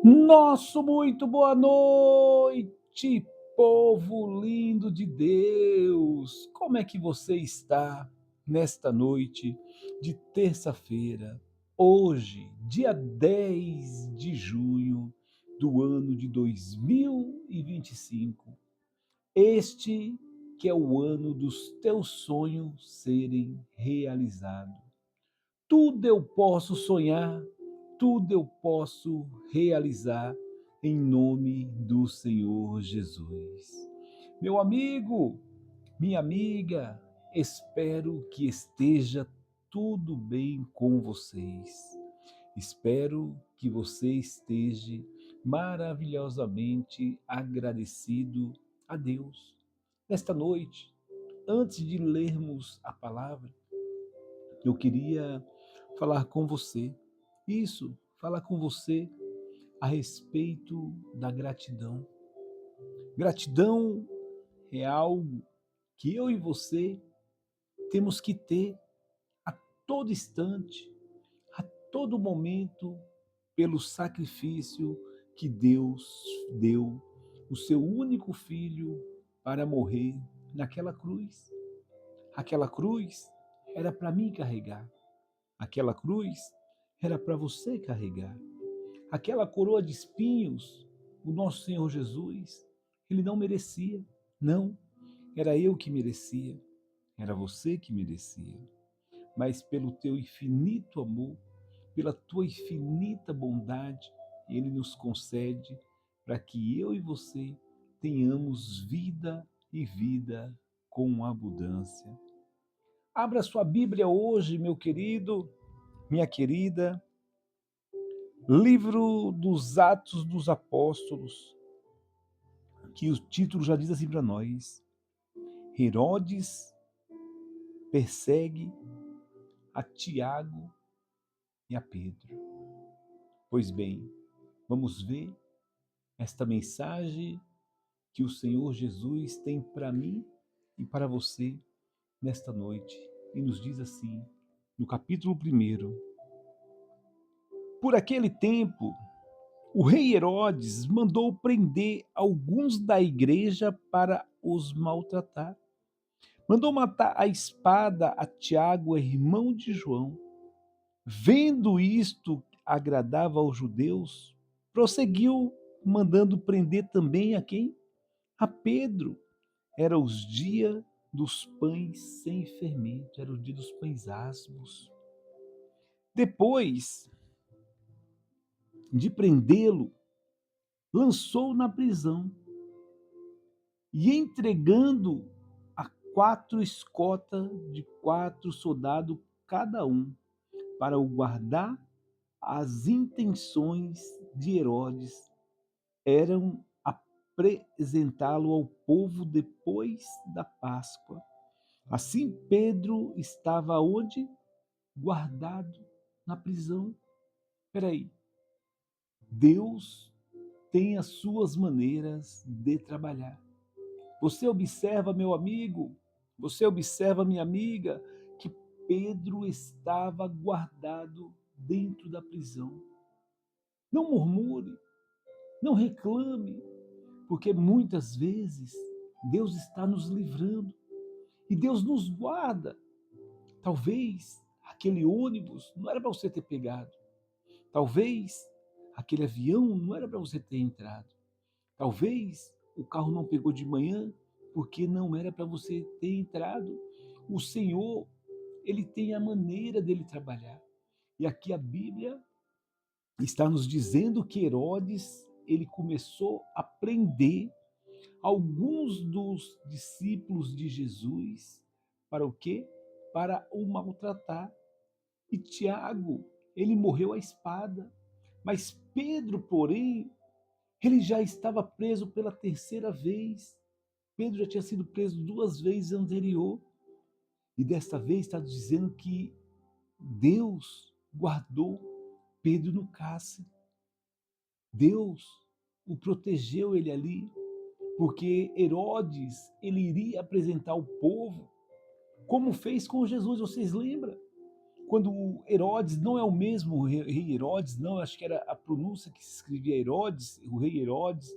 Nosso muito boa noite, povo lindo de Deus. Como é que você está nesta noite de terça-feira, hoje, dia 10 de junho do ano de 2025? Este que é o ano dos teus sonhos serem realizados. Tudo eu posso sonhar, tudo eu posso realizar em nome do Senhor Jesus. Meu amigo, minha amiga, espero que esteja tudo bem com vocês. Espero que você esteja maravilhosamente agradecido a Deus. Nesta noite, antes de lermos a palavra, eu queria falar com você. Isso, falar com você a respeito da gratidão. Gratidão é algo que eu e você temos que ter a todo instante, a todo momento, pelo sacrifício que Deus deu o seu único filho para morrer naquela cruz. Aquela cruz era para mim carregar. Aquela cruz era para você carregar. Aquela coroa de espinhos, o nosso Senhor Jesus, ele não merecia. Não, era eu que merecia. Era você que merecia. Mas pelo teu infinito amor, pela tua infinita bondade, ele nos concede para que eu e você tenhamos vida e vida com abundância. Abra sua Bíblia hoje, meu querido, minha querida, livro dos Atos dos Apóstolos, que o título já diz assim para nós: Herodes persegue a Tiago e a Pedro. Pois bem, vamos ver esta mensagem que o Senhor Jesus tem para mim e para você nesta noite. E nos diz assim, no capítulo 1: Por aquele tempo, o rei Herodes mandou prender alguns da igreja para os maltratar. Mandou matar à espada a Tiago, irmão de João. Vendo isto agradava aos judeus, prosseguiu mandando prender também a quem? A Pedro. Era os dias dos pães sem fermento, era o dia dos pães asmos. Depois de prendê-lo, lançou na prisão e entregando a 4 escotas de 4 soldados cada um, para o guardar, as intenções de Herodes eram apresentá-lo ao povo depois da Páscoa. Assim Pedro estava onde? Guardado na prisão. Espera aí, Deus tem as suas maneiras de trabalhar. Você observa, meu amigo, você observa, minha amiga, que Pedro estava guardado dentro da prisão. Não murmure, não reclame, porque muitas vezes Deus está nos livrando e Deus nos guarda. Talvez aquele ônibus não era para você ter pegado. Talvez aquele avião não era para você ter entrado. Talvez o carro não pegou de manhã porque não era para você ter entrado. O Senhor, ele tem a maneira dele trabalhar. E aqui a Bíblia está nos dizendo que Herodes, ele começou a prender alguns dos discípulos de Jesus para o quê? Para o maltratar. E Tiago, ele morreu à espada. Mas Pedro, porém, ele já estava preso pela terceira vez. Pedro já tinha sido preso 2 vezes anterior. E desta vez está dizendo que Deus guardou Pedro no cárcere. Deus o protegeu ele ali, porque Herodes, ele iria apresentar o povo, como fez com Jesus, vocês lembram? quando Herodes não é o mesmo rei Herodes, não, acho que era a pronúncia que se escrevia Herodes, o rei Herodes,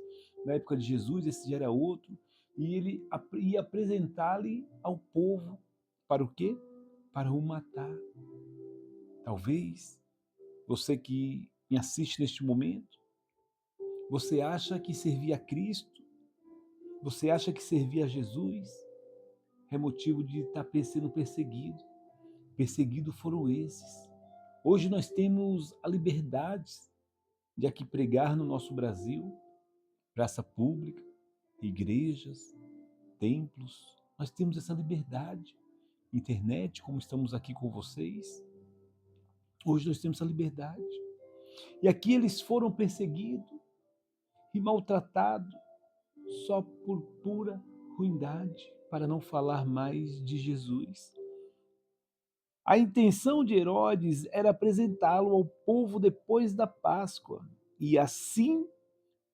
na época de Jesus, esse já era outro, e ele ia apresentar-lhe ao povo para o quê? Para o matar. Talvez você que me assiste neste momento, você acha que servir a Cristo, você acha que servir a Jesus é motivo de estar sendo perseguido. Perseguidos foram esses. Hoje nós temos a liberdade de aqui pregar no nosso Brasil, praça pública, igrejas, templos. Nós temos essa liberdade. Internet, como estamos aqui com vocês. Hoje nós temos essa liberdade. E aqui eles foram perseguidos e maltratados só por pura ruindade, para não falar mais de Jesus. A intenção de Herodes era apresentá-lo ao povo depois da Páscoa, e assim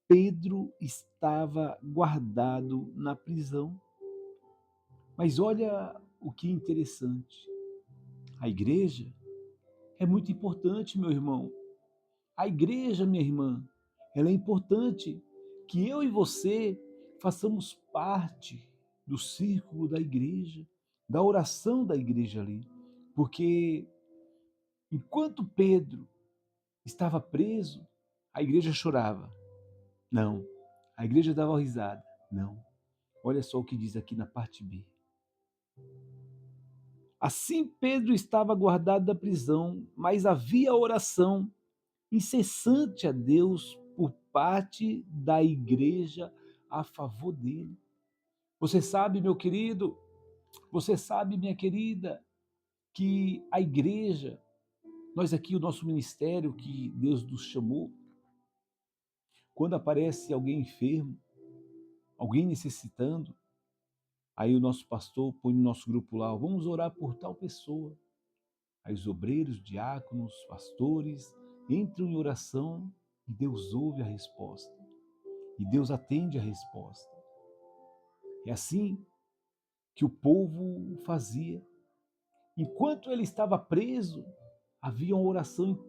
Pedro estava guardado na prisão. Mas olha o que interessante. A igreja é muito importante, meu irmão. A igreja, minha irmã, ela é importante que eu e você façamos parte do círculo da igreja, da oração da igreja ali. Porque enquanto Pedro estava preso, a igreja chorava. Não. A igreja dava risada. Não. Olha só o que diz aqui na parte B. Assim Pedro estava guardado da prisão, mas havia oração incessante a Deus por parte da igreja a favor dele. Você sabe, meu querido, você sabe, minha querida, que a igreja, nós aqui, o nosso ministério que Deus nos chamou, quando aparece alguém enfermo, alguém necessitando, aí o nosso pastor põe no nosso grupo lá, vamos orar por tal pessoa. Aí os obreiros, diáconos, pastores entram em oração e Deus ouve a resposta. E Deus atende a resposta. É assim que o povo fazia. Enquanto ele estava preso, havia uma oração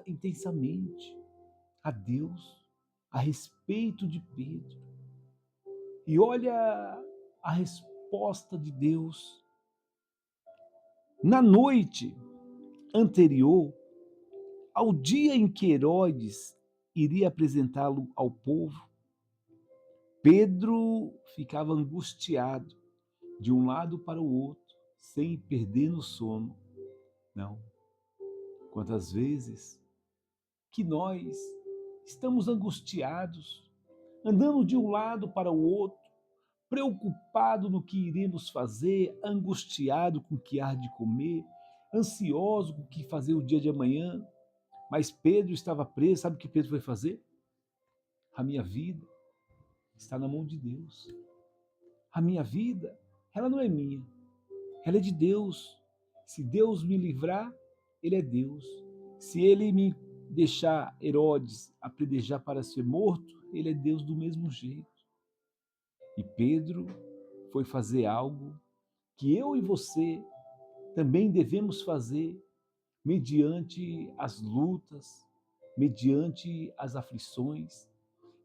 intensamente a Deus a respeito de Pedro. E olha a resposta de Deus. Na noite anterior ao dia em que Herodes iria apresentá-lo ao povo, Pedro ficava angustiado de um lado para o outro, sem perder no sono. Não. Quantas vezes que nós estamos angustiados, andando de um lado para o outro, preocupado no que iremos fazer, angustiado com o que há de comer, ansioso com o que fazer o dia de amanhã. Mas Pedro estava preso, sabe o que Pedro foi fazer? A minha vida está na mão de Deus. A minha vida, ela não é minha, ela é de Deus. Se Deus me livrar, Ele é Deus. Se Ele me deixar Herodes apredejar para ser morto, Ele é Deus do mesmo jeito. E Pedro foi fazer algo que eu e você também devemos fazer mediante as lutas, mediante as aflições,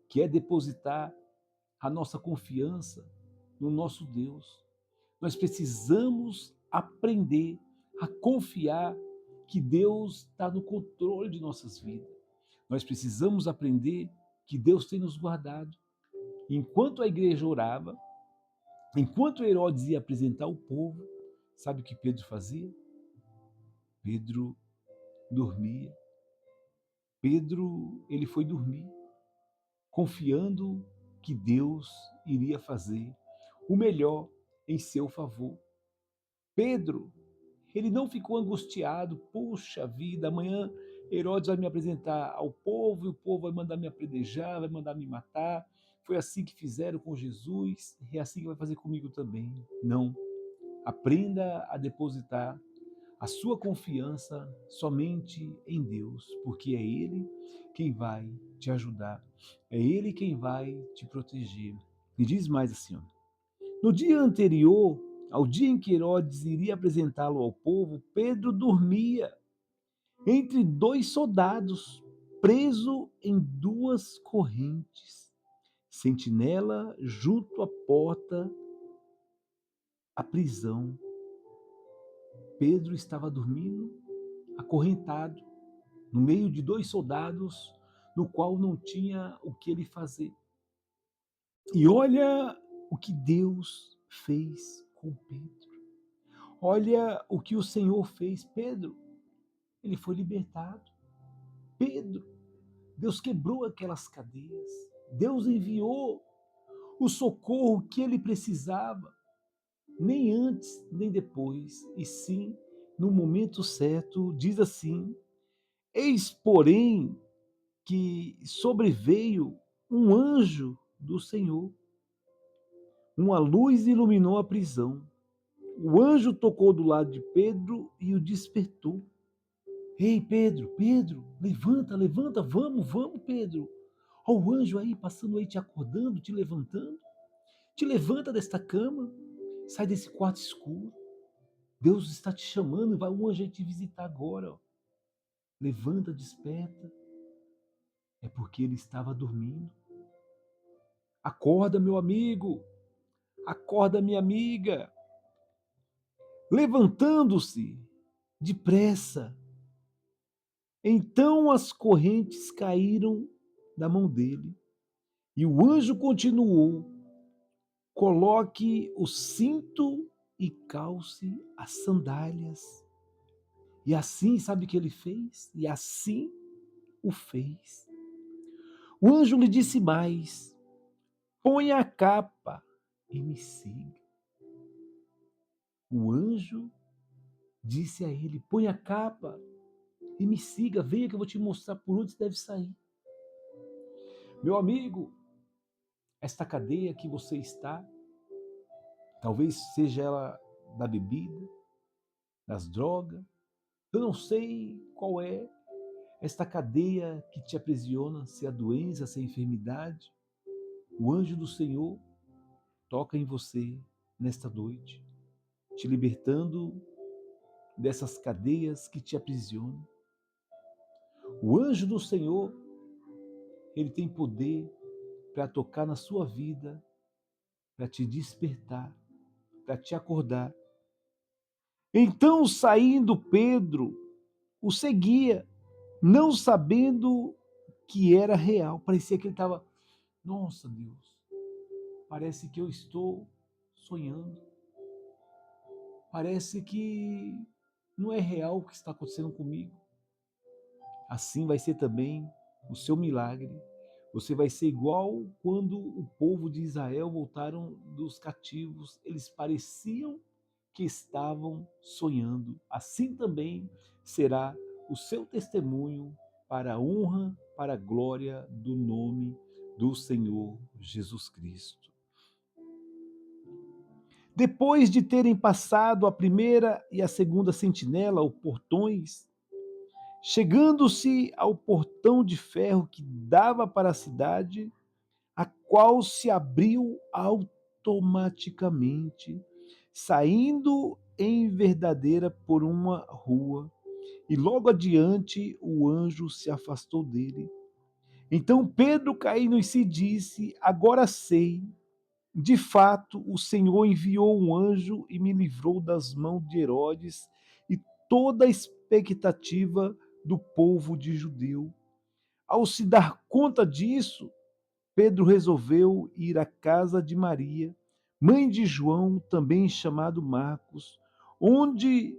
que é depositar a nossa confiança no nosso Deus. Nós precisamos aprender a confiar que Deus está no controle de nossas vidas. Nós precisamos aprender que Deus tem nos guardado. Enquanto a igreja orava, enquanto Herodes ia apresentar o povo, sabe o que Pedro fazia? Pedro dormia. Pedro, ele foi dormir, confiando que Deus iria fazer o melhor em seu favor. Pedro, ele não ficou angustiado, puxa vida, amanhã Herodes vai me apresentar ao povo e o povo vai mandar me apedrejar, vai mandar me matar. Foi assim que fizeram com Jesus, é assim que vai fazer comigo também. Não. Aprenda a depositar a sua confiança somente em Deus, porque é Ele quem vai te ajudar, é Ele quem vai te proteger. E diz mais assim, ó, no dia anterior ao dia em que Herodes iria apresentá-lo ao povo, Pedro dormia entre dois soldados, preso em duas correntes. Sentinela junto à porta, à prisão. Pedro estava dormindo, acorrentado, no meio de dois soldados, no qual não tinha o que ele fazer. E olha o que Deus fez com Pedro. Olha o que o Senhor fez. Pedro, ele foi libertado. Pedro, Deus quebrou aquelas cadeias. Deus enviou o socorro que ele precisava, nem antes nem depois, e sim no momento certo. Diz assim: eis, porém, que sobreveio um anjo do Senhor. Uma luz iluminou a prisão. O anjo tocou do lado de Pedro e o despertou. Ei, Pedro, Pedro, levanta, levanta, vamos, vamos, Pedro. Olha o anjo aí passando aí, te acordando, te levantando. Te levanta desta cama, sai desse quarto escuro. Deus está te chamando, vai um anjo aí te visitar agora. Ó. Levanta, desperta. É porque ele estava dormindo. Acorda, meu amigo. Acorda, minha amiga. Levantando-se depressa. Então as correntes caíram da mão dele. E o anjo continuou: coloque o cinto e calce as sandálias. E assim, sabe o que ele fez? E assim o fez. O anjo lhe disse mais: ponha a capa e me siga. O anjo disse a ele: põe a capa e me siga, venha que eu vou te mostrar por onde você deve sair. Meu amigo, esta cadeia que você está, talvez seja ela da bebida, das drogas, eu não sei qual é esta cadeia que te aprisiona, se é a doença, se é a enfermidade. O anjo do Senhor toca em você nesta noite, te libertando dessas cadeias que te aprisionam. O anjo do Senhor, ele tem poder para tocar na sua vida, para te despertar, para te acordar. Então, saindo Pedro, o seguia, não sabendo que era real. Parecia que ele estava, nossa Deus, parece que eu estou sonhando. Parece que não é real o que está acontecendo comigo. Assim vai ser também o seu milagre. Você vai ser igual quando o povo de Israel voltaram dos cativos. Eles pareciam que estavam sonhando. Assim também será o seu testemunho para a honra, para a glória do nome do Senhor Jesus Cristo. Depois de terem passado a primeira e a segunda sentinela, ou portões, chegando-se ao portão de ferro que dava para a cidade, a qual se abriu automaticamente, saindo em verdadeira por uma rua, e logo adiante o anjo se afastou dele. Então Pedro, caindo em si, disse: agora sei, de fato, o Senhor enviou um anjo e me livrou das mãos de Herodes e toda a expectativa do povo de Judeu. Ao se dar conta disso, Pedro resolveu ir à casa de Maria, mãe de João, também chamado Marcos, onde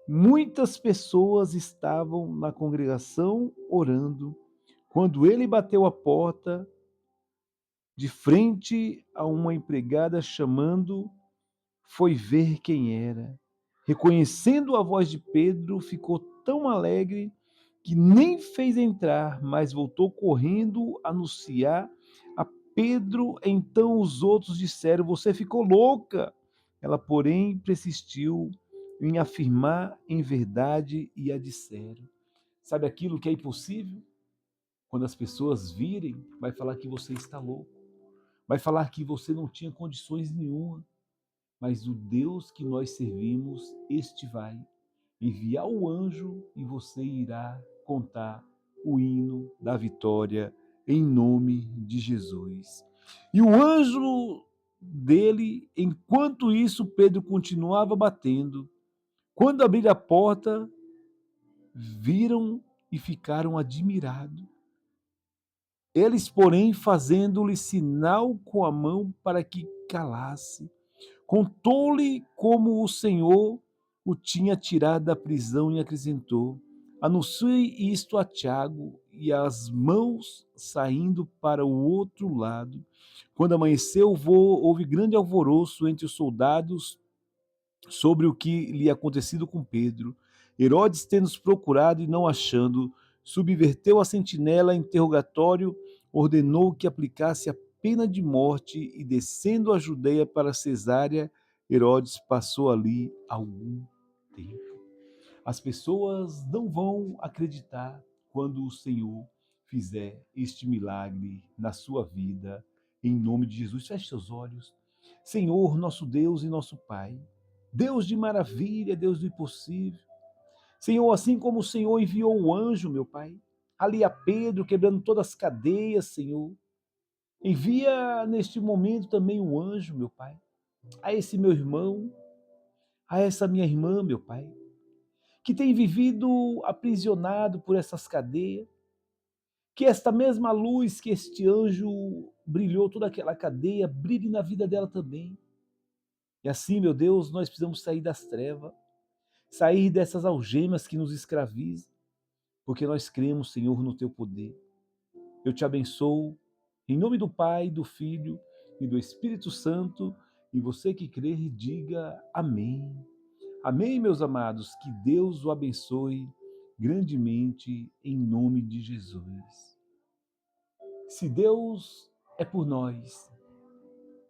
muitas pessoas estavam na congregação orando. Quando ele bateu a porta, de frente a uma empregada chamando, foi ver quem era. Reconhecendo a voz de Pedro, ficou tão alegre que nem fez entrar, mas voltou correndo anunciar a Pedro. Então os outros disseram: você ficou louca. Ela, porém, persistiu em afirmar em verdade e a disseram. Sabe aquilo que é impossível? Quando as pessoas virem, vai falar que você está louco. Vai falar que você não tinha condições nenhuma. mas o Deus que nós servimos, este vai enviar o anjo e você irá contar o hino da vitória em nome de Jesus. E o anjo dele, enquanto isso, Pedro continuava batendo. Quando abriram a porta, viram e ficaram admirados. Eles, porém, fazendo-lhe sinal com a mão para que calasse, contou-lhe como o Senhor o tinha tirado da prisão e acrescentou: Anuncie isto a Tiago, e as mãos saindo para o outro lado. Quando amanheceu, houve grande alvoroço entre os soldados sobre o que lhe acontecido com Pedro. Herodes, tendo-os procurado e não achando, subverteu a sentinela interrogatório, ordenou que aplicasse a pena de morte e, descendo a Judeia para Cesárea, Herodes passou ali algum tempo. As pessoas não vão acreditar quando o Senhor fizer este milagre na sua vida, em nome de Jesus. Feche seus olhos. Senhor, nosso Deus e nosso Pai, Deus de maravilha, Deus do impossível. Senhor, assim como o Senhor enviou o anjo, meu Pai, ali a Pedro, quebrando todas as cadeias, Senhor, envia neste momento também o anjo, meu Pai, a esse meu irmão, a essa minha irmã, meu Pai, que tem vivido aprisionado por essas cadeias, que esta mesma luz que este anjo brilhou toda aquela cadeia, brilhe na vida dela também. E assim, meu Deus, nós precisamos sair das trevas, sair dessas algemas que nos escravizam, porque nós cremos, Senhor, no teu poder. Eu te abençoo, em nome do Pai, do Filho e do Espírito Santo, e você que crer, diga amém. Amém, meus amados, que Deus o abençoe grandemente, em nome de Jesus. Se Deus é por nós,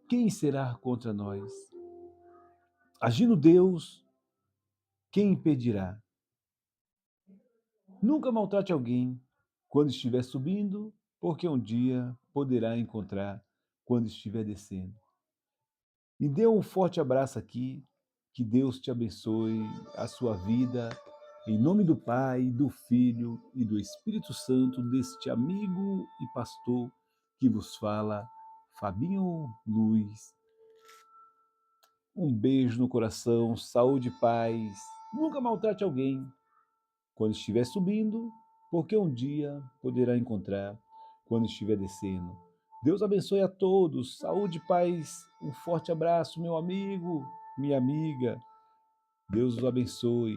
quem será contra nós? Agindo Deus, quem impedirá? Nunca maltrate alguém quando estiver subindo, porque um dia poderá encontrar quando estiver descendo. Me dê um forte abraço aqui, que Deus te abençoe a sua vida, em nome do Pai, do Filho e do Espírito Santo, deste amigo e pastor que vos fala, Fabinho Luiz. Um beijo no coração, saúde e paz. Nunca maltrate alguém quando estiver subindo, porque um dia poderá encontrar quando estiver descendo. Deus abençoe a todos, saúde e paz. Um forte abraço, meu amigo, minha amiga. Deus os abençoe.